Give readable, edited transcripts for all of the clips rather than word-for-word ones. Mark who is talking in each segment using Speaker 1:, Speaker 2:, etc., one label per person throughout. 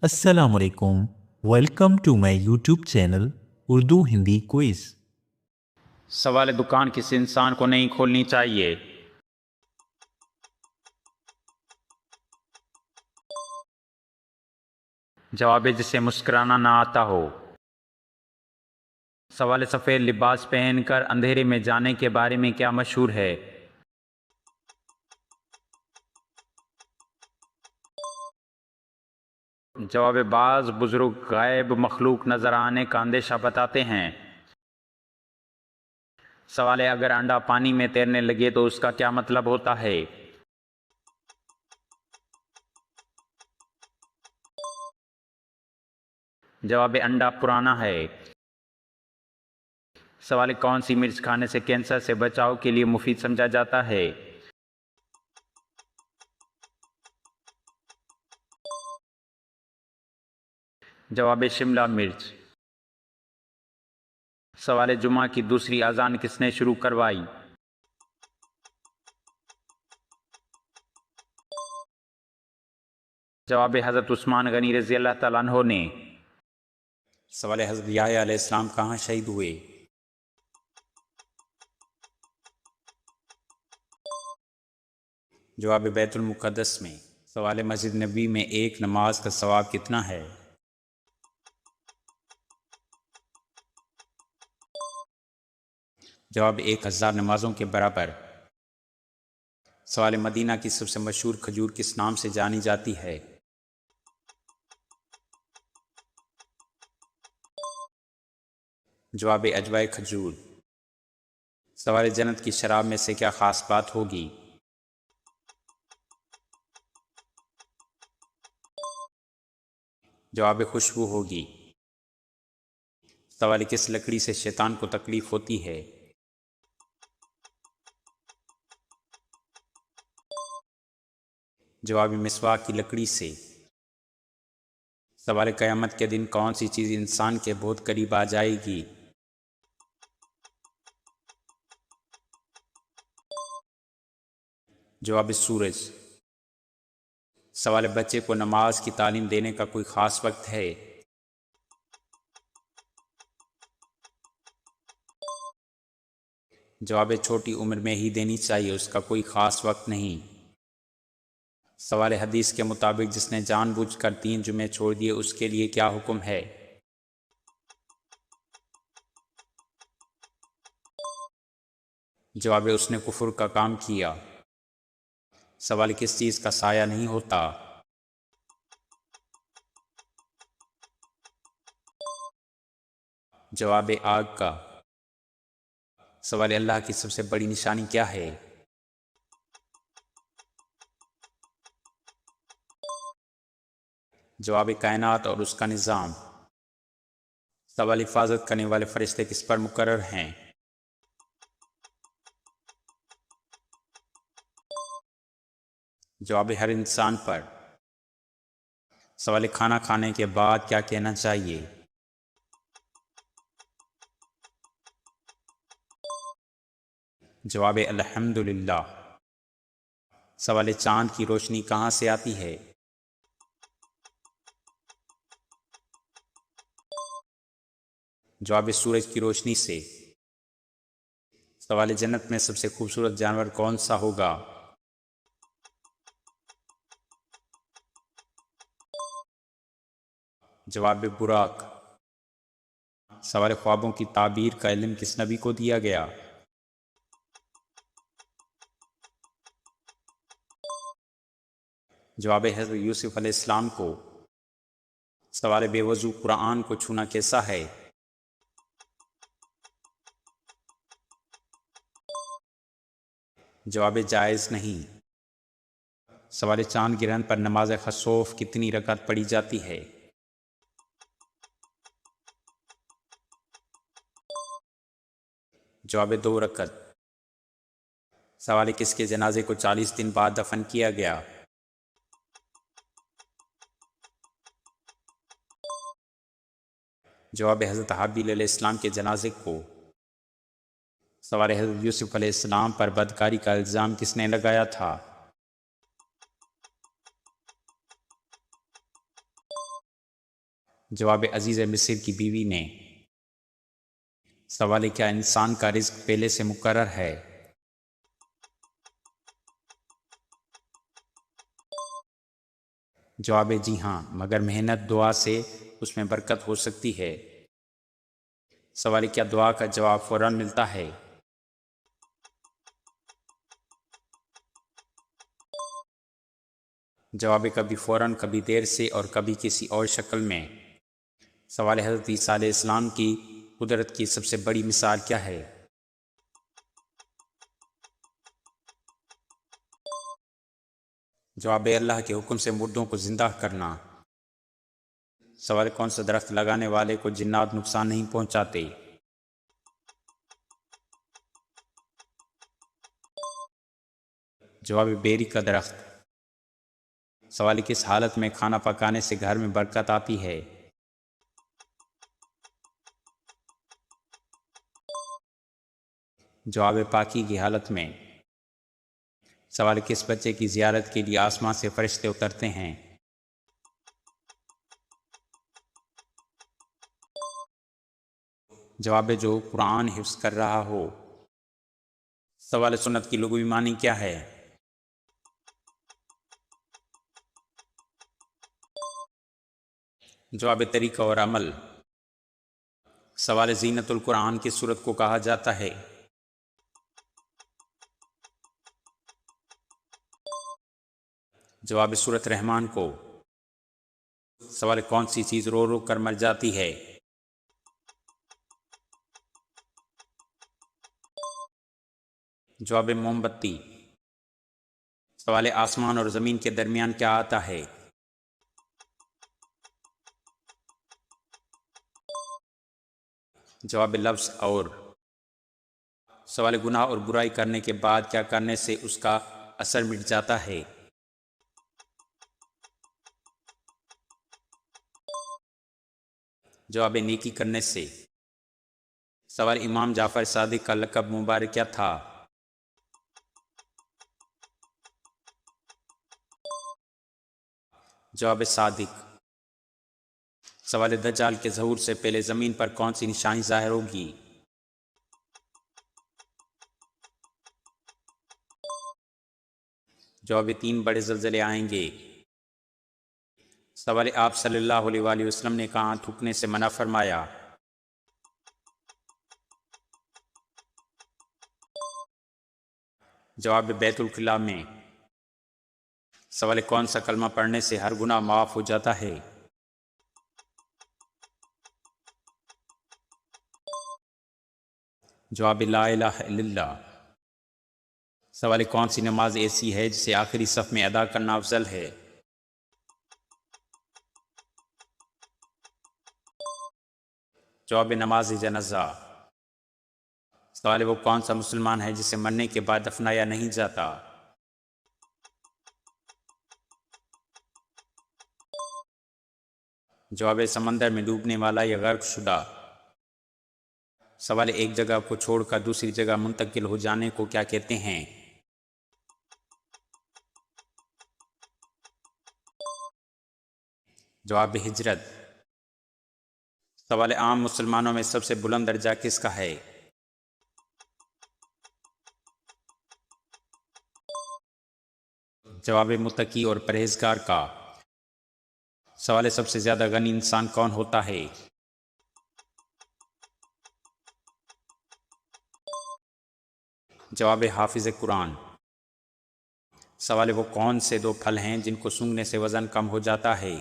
Speaker 1: السلام علیکم، welcome to my YouTube channel Urdu Hindi quiz.
Speaker 2: سوال دکان کس انسان کو نہیں کھولنی چاہیے؟ جواب جسے مسکرانا نہ آتا ہو۔ سوال سفید لباس پہن کر اندھیرے میں جانے کے بارے میں کیا مشہور ہے؟ جواب بعض بزرگ غائب مخلوق نظر آنے کا اندیشہ بتاتے ہیں۔ سوال اگر انڈا پانی میں تیرنے لگے تو اس کا کیا مطلب ہوتا ہے؟ جواب انڈا پرانا ہے۔ سوال کون سی مرچ کھانے سے کینسر سے بچاؤ کے لیے مفید سمجھا جاتا ہے؟ جواب شملہ مرچ۔ سوال جمعہ کی دوسری اذان کس نے شروع کروائی؟ جواب حضرت عثمان غنی رضی اللہ تعالیٰ عنہ نے۔ سوال حضرت یحییٰ علیہ السلام کہاں شہید ہوئے؟ جواب بیت المقدس میں۔ سوال مسجد نبی میں ایک نماز کا ثواب کتنا ہے؟ جواب 1000 نمازوں کے برابر۔ سوال مدینہ کی سب سے مشہور کھجور کس نام سے جانی جاتی ہے؟ جواب عجوائے کھجور۔ سوال جنت کی شراب میں سے کیا خاص بات ہوگی؟ جواب خوشبو ہوگی۔ سوال کس لکڑی سے شیطان کو تکلیف ہوتی ہے؟ جواب مسواک کی لکڑی سے۔ سوال قیامت کے دن کون سی چیز انسان کے بہت قریب آ جائے گی؟ جواب سورج۔ سوال بچے کو نماز کی تعلیم دینے کا کوئی خاص وقت ہے؟ جواب چھوٹی عمر میں ہی دینی چاہیے، اس کا کوئی خاص وقت نہیں۔ سوال حدیث کے مطابق جس نے جان بوجھ کر 3 جمعے چھوڑ دیے اس کے لیے کیا حکم ہے؟ جواب اس نے کفر کا کام کیا۔ سوال کس چیز کا سایہ نہیں ہوتا؟ جواب آگ کا۔ سوال اللہ کی سب سے بڑی نشانی کیا ہے؟ جواب کائنات اور اس کا نظام۔ سوال حفاظت کرنے والے فرشتے کس پر مقرر ہیں؟ جواب ہر انسان پر۔ سوال کھانا کھانے کے بعد کیا کہنا چاہیے؟ جواب الحمدللہ۔ سوال چاند کی روشنی کہاں سے آتی ہے؟ جواب سورج کی روشنی سے۔ سوال جنت میں سب سے خوبصورت جانور کون سا ہوگا؟ جواب براق۔ سوال خوابوں کی تعبیر کا علم کس نبی کو دیا گیا؟ جواب حضرت یوسف علیہ السلام کو۔ سوال بے وضو قرآن کو چھونا کیسا ہے؟ جواب جائز نہیں۔ سوال چاند گرہن پر نماز خسوف کتنی رکعت پڑھی جاتی ہے؟ جواب 2 رکعت۔ سوال کس کے جنازے کو 40 دن بعد دفن کیا گیا؟ جواب حضرت حابیل علیہ السلام کے جنازے کو۔ سوال حضرت یوسف علیہ السلام پر بدکاری کا الزام کس نے لگایا تھا؟ جواب عزیز مصر کی بیوی نے۔ سوال کیا انسان کا رزق پہلے سے مقرر ہے؟ جواب جی ہاں، مگر محنت دعا سے اس میں برکت ہو سکتی ہے۔ سوال کیا دعا کا جواب فوراً ملتا ہے؟ جواب کبھی فوراً، کبھی دیر سے اور کبھی کسی اور شکل میں۔ سوال حضرت عیسیٰ علیہ السلام کی قدرت کی سب سے بڑی مثال کیا ہے؟ جواب اللہ کے حکم سے مردوں کو زندہ کرنا۔ سوال کون سا درخت لگانے والے کو جنات نقصان نہیں پہنچاتے؟ جواب بیری کا درخت۔ سوال کس حالت میں کھانا پکانے سے گھر میں برکت آتی ہے؟ جواب پاکی کی حالت میں۔ سوال کس بچے کی زیارت کے لیے آسمان سے فرشتے اترتے ہیں؟ جواب جو قرآن حفظ کر رہا ہو۔ سوال سنت کی لغوی معنی کیا ہے؟ جواب طریقہ اور عمل۔ سوال زینت القرآن کی سورت کو کہا جاتا ہے؟ جواب سورت رحمان کو۔ سوال کون سی چیز رو رو کر مر جاتی ہے؟ جواب موم بتی۔ سوال آسمان اور زمین کے درمیان کیا آتا ہے؟ جواب لفظ اور۔ سوال گناہ اور برائی کرنے کے بعد کیا کرنے سے اس کا اثر مٹ جاتا ہے؟ جواب نیکی کرنے سے۔ سوال امام جعفر صادق کا لقب مبارک کیا تھا؟ جواب صادق۔ سوال دجال کے ظہور سے پہلے زمین پر کون سی نشانی ظاہر ہوگی؟ جواب 3 بڑے زلزلے آئیں گے۔ سوال آپ صلی اللہ علیہ وآلہ وسلم نے کہاں تھوکنے سے منع فرمایا؟ جواب بیت الخلاء میں۔ سوال کون سا کلمہ پڑھنے سے ہر گناہ معاف ہو جاتا ہے؟ جواب لا الہ الا اللہ۔ سوال کون سی نماز ایسی ہے جسے آخری صف میں ادا کرنا افضل ہے؟ جواب نماز جنازہ۔ سوال وہ کون سا مسلمان ہے جسے مرنے کے بعد دفنایا نہیں جاتا؟ جواب سمندر میں ڈوبنے والا یا غرق شدہ۔ سوال ایک جگہ کو چھوڑ کر دوسری جگہ منتقل ہو جانے کو کیا کہتے ہیں؟ جواب ہجرت۔ سوال عام مسلمانوں میں سب سے بلند درجہ کس کا ہے؟ جواب متقی اور پرہیزگار کا۔ سوال سب سے زیادہ غنی انسان کون ہوتا ہے؟ جواب حافظ قرآن۔ سوال وہ کون سے 2 پھل ہیں جن کو سونگھنے سے وزن کم ہو جاتا ہے؟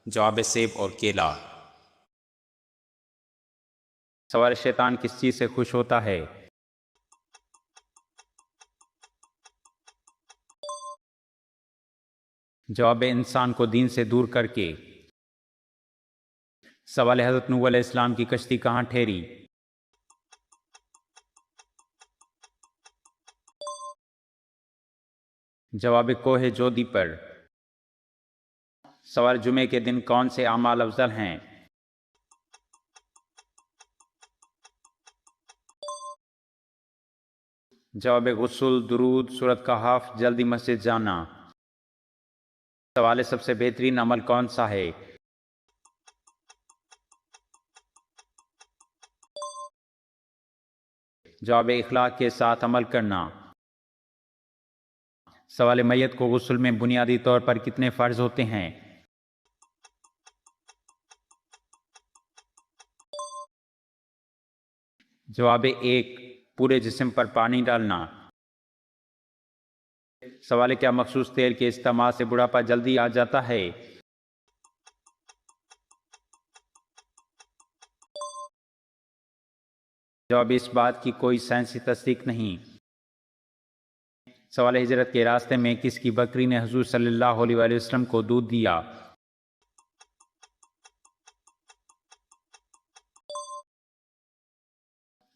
Speaker 2: جواب سیب اور کیلا۔ سوال شیطان کس چیز سے خوش ہوتا ہے؟ جواب انسان کو دین سے دور کر کے۔ سوال حضرت نوح علیہ السلام کی کشتی کہاں ٹھہری؟ جواب کوہ جودی پر۔ سوال جمعے کے دن کون سے اعمال افضل ہیں؟ جواب غسل، درود، سورۃ کہف، جلدی مسجد جانا۔ سوال سب سے بہترین عمل کون سا ہے؟ جواب اخلاق کے ساتھ عمل کرنا۔ سوال میت کو غسل میں بنیادی طور پر کتنے فرض ہوتے ہیں؟ جواب 1، پورے جسم پر پانی ڈالنا۔ سوال کیا مخصوص تیل کے استعمال سے بڑھاپا جلدی آ جاتا ہے؟ جواب اس بات کی کوئی سائنسی تصدیق نہیں۔ سوال ہجرت کے راستے میں کس کی بکری نے حضور صلی اللہ علیہ وآلہ وسلم کو دودھ دیا؟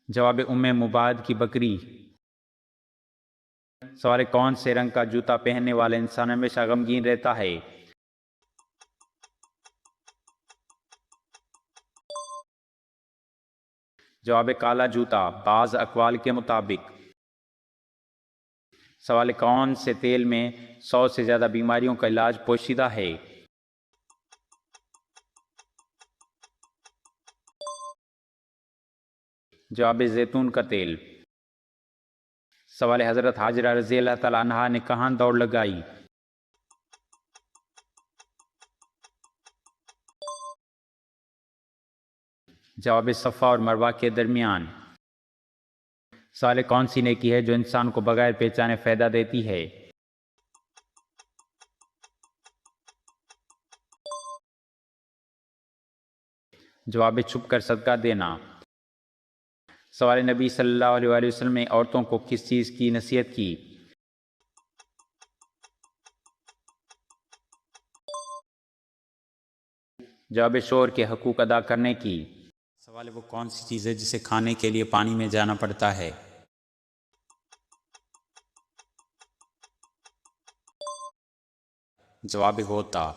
Speaker 2: جواب ام مباد کی بکری۔ سوال کون سے رنگ کا جوتا پہننے والا انسان ہمیشہ غمگین رہتا ہے؟ جواب کالا جوتا، بعض اقوال کے مطابق۔ سوال کون سے تیل میں 100 سے زیادہ بیماریوں کا علاج پوشیدہ ہے؟ جواب زیتون کا تیل۔ سوال حضرت حاجرہ رضی اللہ تعالیٰ عنہا نے کہاں دوڑ لگائی؟ جواب صفا اور مروہ کے درمیان۔ سوال کون سی نیکی ہے جو انسان کو بغیر پہچانے فائدہ دیتی ہے؟ جواب چھپ کر صدقہ دینا۔ سوال نبی صلی اللہ علیہ وآلہ وسلم نے عورتوں کو کس چیز کی نصیحت کی؟ جواب شوہر کے حقوق ادا کرنے کی۔ سوال وہ کون سی چیز ہے جسے کھانے کے لیے پانی میں جانا پڑتا ہے؟ جواب ہوتا۔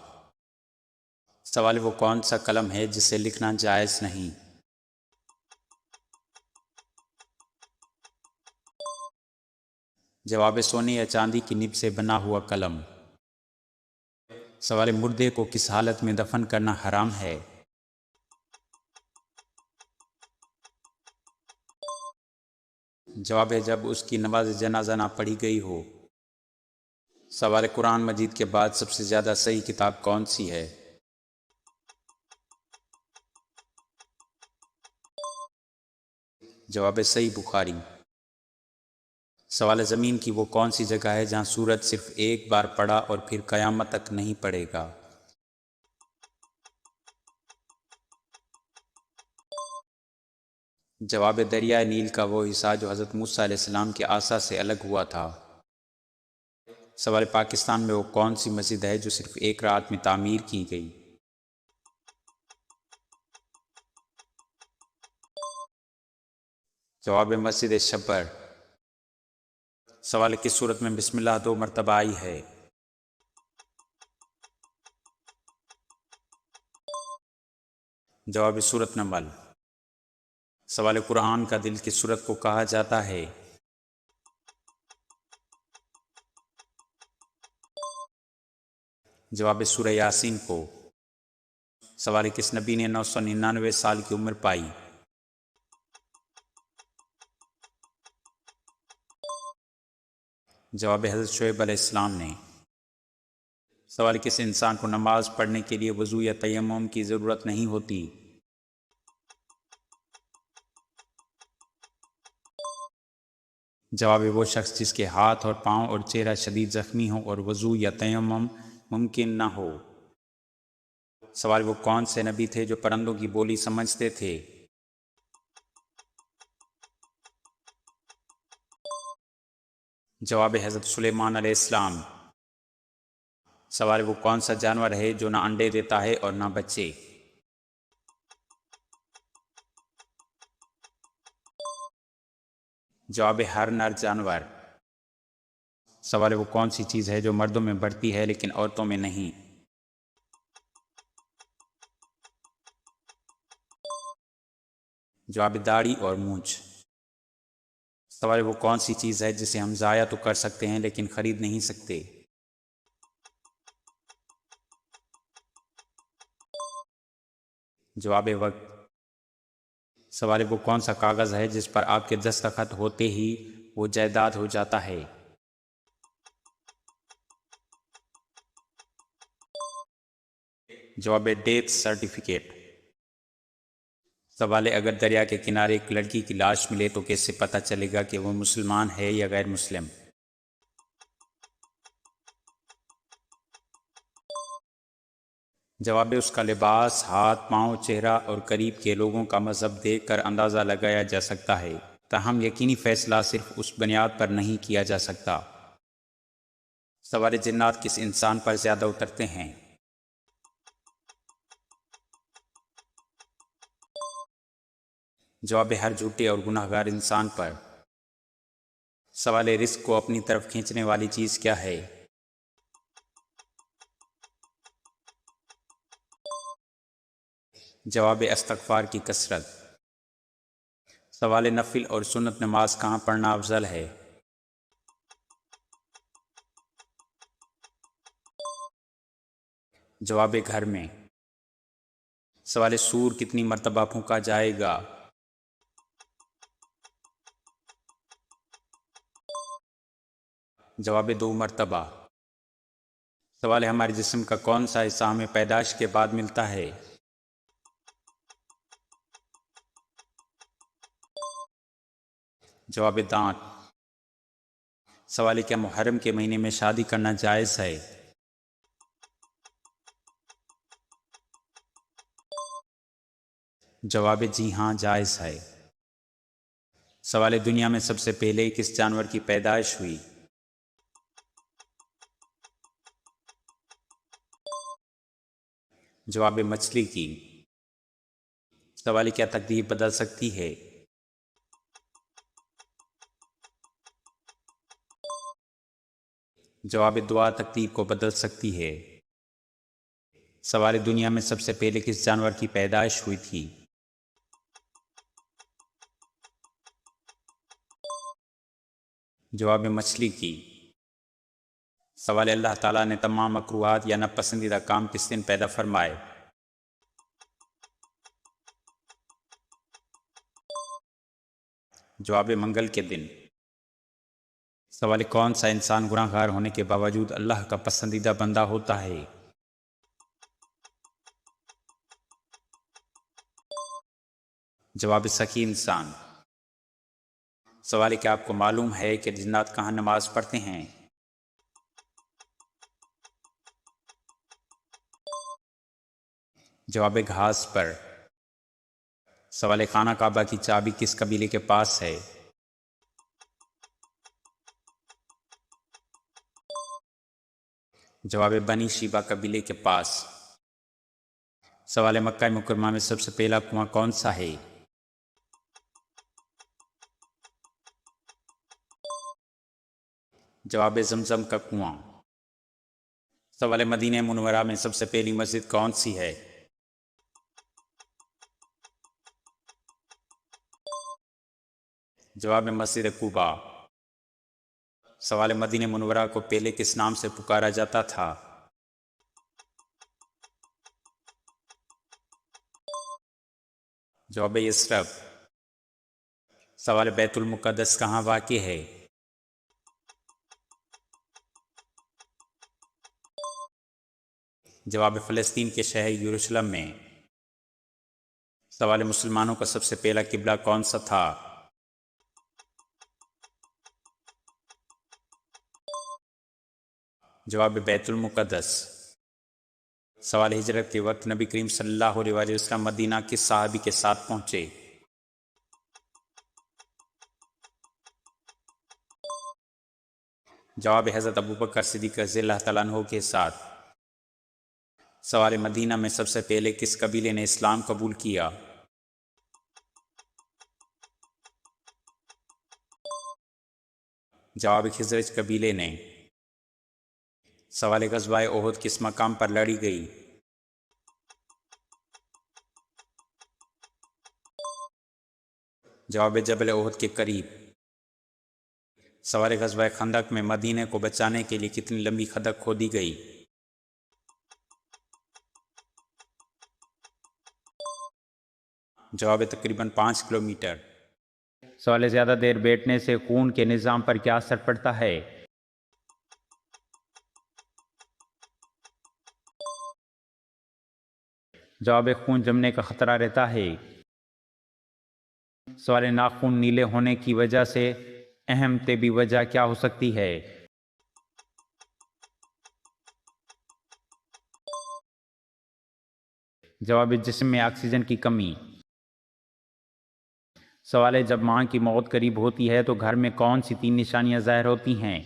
Speaker 2: سوال وہ کون سا قلم ہے جسے لکھنا جائز نہیں؟ جواب سونے یا چاندی کی نب سے بنا ہوا قلم۔ سوال مردے کو کس حالت میں دفن کرنا حرام ہے؟ جواب ہے جب اس کی نماز جنازہ نہ پڑھی گئی ہو۔ سوال قرآن مجید کے بعد سب سے زیادہ صحیح کتاب کون سی ہے؟ جواب صحیح بخاری۔ سوال زمین کی وہ کون سی جگہ ہے جہاں سورج صرف ایک بار پڑا اور پھر قیامت تک نہیں پڑے گا؟ جواب دریائے نیل کا وہ حصہ جو حضرت موسیٰ علیہ السلام کے عصا سے الگ ہوا تھا۔ سوال پاکستان میں وہ کون سی مسجد ہے جو صرف ایک رات میں تعمیر کی گئی؟ جواب مسجد شبر۔ سوال کس صورت میں بسم اللہ 2 مرتبہ آئی ہے؟ جواب سورۃ نمل۔ سوال قرآن کا دل کس سورت کو کہا جاتا ہے؟ جواب سورہ یاسین کو۔ سوال کس نبی نے 999 سال کی عمر پائی؟ جواب حضرت شعیب علیہ السلام نے۔ سوال کس انسان کو نماز پڑھنے کے لیے وضو یا تیمم کی ضرورت نہیں ہوتی؟ جواب وہ شخص جس کے ہاتھ اور پاؤں اور چہرہ شدید زخمی ہو اور وضو یا تیمم ممکن نہ ہو۔ سوال وہ کون سے نبی تھے جو پرندوں کی بولی سمجھتے تھے؟ جواب حضرت سلیمان علیہ السلام۔ سوال وہ کون سا جانور ہے جو نہ انڈے دیتا ہے اور نہ بچے؟ جواب ہر نر جانور۔ سوال وہ کون سی چیز ہے جو مردوں میں بڑھتی ہے لیکن عورتوں میں نہیں؟ جواب داڑھی اور مونچھ۔ سوال وہ کون سی چیز ہے جسے ہم ضائع تو کر سکتے ہیں لیکن خرید نہیں سکتے؟ جواب وقت۔ سوال وہ کون سا کاغذ ہے جس پر آپ کے دستخط ہوتے ہی وہ جائیداد ہو جاتا ہے؟ جواب ڈیتھ سرٹیفکیٹ۔ سوال اگر دریا کے کنارے ایک لڑکی کی لاش ملے تو کیسے پتہ چلے گا کہ وہ مسلمان ہے یا غیر مسلم؟ جواب اس کا لباس، ہاتھ، پاؤں، چہرہ اور قریب کے لوگوں کا مذہب دیکھ کر اندازہ لگایا جا سکتا ہے، تاہم یقینی فیصلہ صرف اس بنیاد پر نہیں کیا جا سکتا۔ سوال جنات کس انسان پر زیادہ اترتے ہیں؟ جواب ہر جھوٹے اور گناہ گار انسان پر۔ سوال رزق کو اپنی طرف کھینچنے والی چیز کیا ہے؟ جواب استغفار کی کثرت۔ سوال نفل اور سنت نماز کہاں پڑھنا افضل ہے؟ جواب گھر میں۔ سوال سور کتنی مرتبہ پھونکا جائے گا؟ جواب 2 مرتبہ۔ سوال ہمارے جسم کا کون سا حصہ ہمیں پیدائش کے بعد ملتا ہے؟ جواب دانت۔ سوال کیا محرم کے مہینے میں شادی کرنا جائز ہے؟ جواب جی ہاں جائز ہے۔ سوال دنیا میں سب سے پہلے کس جانور کی پیدائش ہوئی؟ جواب مچھلی کی۔ سوال کیا تقدیر بدل سکتی ہے؟ جواب دعا تقدیر کو بدل سکتی ہے۔ سوال دنیا میں سب سے پہلے کس جانور کی پیدائش ہوئی تھی؟ جواب مچھلی کی۔ سوال اللہ تعالیٰ نے تمام مکروہات یا ناپسندیدہ کام کس دن پیدا فرمائے؟ جواب منگل کے دن۔ سوال کون سا انسان گناہ گار ہونے کے باوجود اللہ کا پسندیدہ بندہ ہوتا ہے؟ جواب سخی انسان۔ سوال کیا آپ کو معلوم ہے کہ جنات کہاں نماز پڑھتے ہیں؟ جواب گھاس پر۔ سوال خانہ کعبہ کی چابی کس قبیلے کے پاس ہے؟ جواب بنی شیبہ قبیلے کے پاس۔ سوال مکہ مکرمہ میں سب سے پہلا کنواں کون سا ہے؟ جواب زمزم کا کنواں۔ سوال مدینہ منورہ میں سب سے پہلی مسجد کون سی ہے؟ جواب مسجد قباء۔ سوال مدینہ منورہ کو پہلے کس نام سے پکارا جاتا تھا؟ جواب یثرب۔ سوال بیت المقدس کہاں واقع ہے؟ جواب فلسطین کے شہر یروشلم میں۔ سوال مسلمانوں کا سب سے پہلا قبلہ کون سا تھا؟ جواب بیت المقدس۔ سوال ہجرت کے وقت نبی کریم صلی اللہ علیہ وآلہ وسلم مدینہ کس صحابی کے ساتھ پہنچے؟ جواب حضرت ابوبکر صدیق رضی اللہ تعالیٰ عنہ کے ساتھ۔ سوال مدینہ میں سب سے پہلے کس قبیلے نے اسلام قبول کیا؟ جواب خزرج قبیلے نے۔ سوال غزوہ احد کس مقام پر لڑی گئی؟ جواب جبل احد کے قریب۔ سوال غزوہ خندق میں مدینے کو بچانے کے لیے کتنی لمبی خندق کھودی گئی؟ جواب تقریباً 5 کلومیٹر۔ سوال زیادہ دیر بیٹھنے سے خون کے نظام پر کیا اثر پڑتا ہے؟ جواب خون جمنے کا خطرہ رہتا ہے۔ سوال ناخن نیلے ہونے کی وجہ سے اہم طبی وجہ کیا ہو سکتی ہے؟ جواب جسم میں آکسیجن کی کمی۔ سوال ہے جب ماں کی موت قریب ہوتی ہے تو گھر میں کون سی 3 نشانیاں ظاہر ہوتی ہیں؟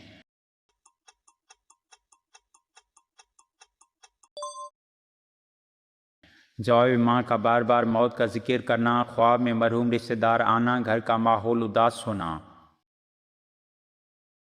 Speaker 2: جواب ماں کا بار بار موت کا ذکر کرنا، خواب میں مرحوم رشتہ دار آنا، گھر کا ماحول اداس ہونا۔